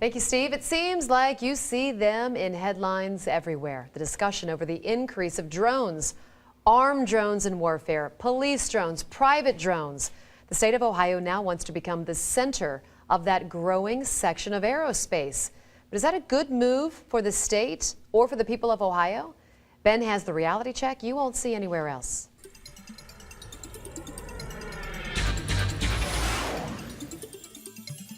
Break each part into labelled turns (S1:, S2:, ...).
S1: Thank you, Steve. It seems like you see them in headlines everywhere. The discussion over the increase of drones, armed drones in warfare, police drones, private drones. The state of Ohio now wants to become the center of that growing section of aerospace. But is that a good move for the state or for the people of Ohio? Ben has the reality check you won't see anywhere else.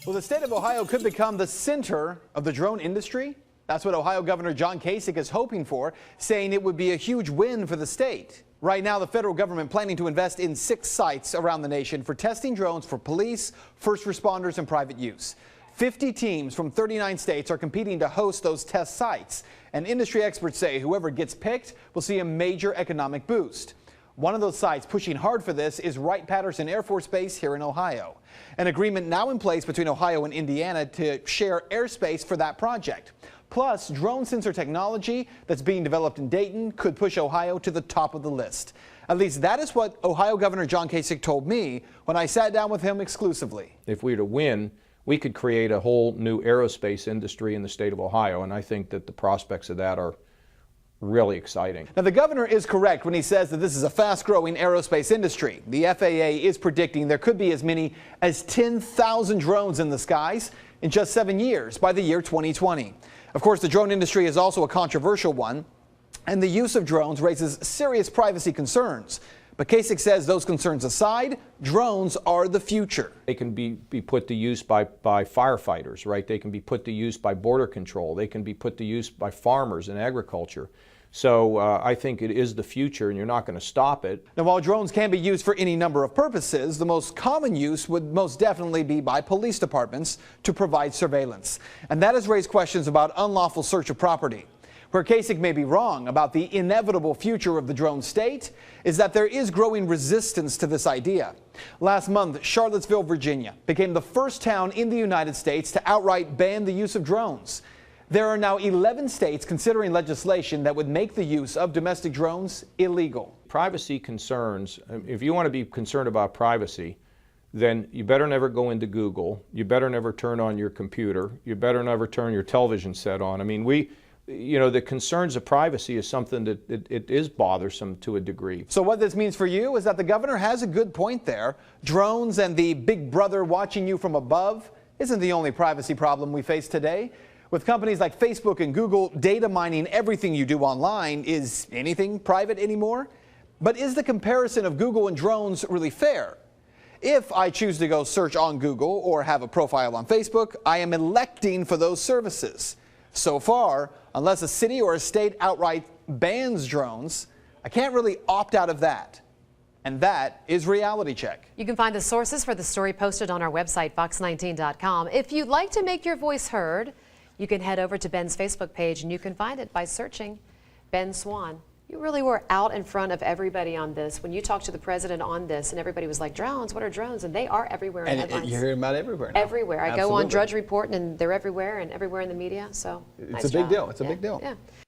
S2: Well, the state of Ohio could become the center of the drone industry. That's what Ohio Governor John Kasich is hoping for, saying it would be a huge win for the state. Right now, the federal government planning to invest in 6 sites around the nation for testing drones for police, first responders, and private use. 50 teams from 39 states are competing to host those test sites. And industry experts say whoever gets picked will see a major economic boost. One of those sites pushing hard for this is Wright-Patterson Air Force Base here in Ohio. An agreement now in place between Ohio and Indiana to share airspace for that project. Plus, drone sensor technology that's being developed in Dayton could push Ohio to the top of the list. At least that is what Ohio Governor John Kasich told me when I sat down with him exclusively.
S3: If we were to win, we could create a whole new aerospace industry in the state of Ohio, and I think that the prospects of that are really exciting.
S2: Now, the governor is correct when he says that this is a fast-growing aerospace industry. The FAA is predicting there could be as many as 10,000 drones in the skies in just 7 years by the year 2020. Of course, the drone industry is also a controversial one, and the use of drones raises serious privacy concerns. But Kasich says those concerns aside, drones are the future.
S3: They can be put to use by firefighters, right? They can be put to use by border control. They can be put to use by farmers in agriculture. So I think it is the future, and you're not going to stop it.
S2: Now, while drones can be used for any number of purposes, the most common use would most definitely be by police departments to provide surveillance. And that has raised questions about unlawful search of property. Where Kasich may be wrong about the inevitable future of the drone state is that there is growing resistance to this idea. Last month, Charlottesville, Virginia became the first town in the United States to outright ban the use of drones. There are now 11 states considering legislation that would make the use of domestic drones illegal.
S3: Privacy concerns, if you want to be concerned about privacy, then you better never go into Google. You better never turn on your computer. You better never turn your television set on. I mean, the concerns of privacy is something that it is bothersome to a degree.
S2: So what this means for you is that the governor has a good point there. Drones and the big brother watching you from above isn't the only privacy problem we face today. With companies like Facebook and Google data mining everything you do online, is anything private anymore? But is the comparison of Google and drones really fair? If I choose to go search on Google or have a profile on Facebook, I am electing for those services. So far, unless a city or a state outright bans drones, I can't really opt out of that. And that is Reality Check.
S1: You can find the sources for the story posted on our website, fox19.com. If you'd like to make your voice heard, you can head over to Ben's Facebook page, and you can find it by searching Ben Swann. You really were out in front of everybody on this. When you talked to the president on this, and everybody was like, drones, what are drones? And they are everywhere in headlines.
S2: And you're hearing about everywhere now.
S1: Everywhere. I go on Drudge Report, and they're everywhere, and everywhere in the media. So
S2: it's a big deal. It's a big deal.
S1: Yeah.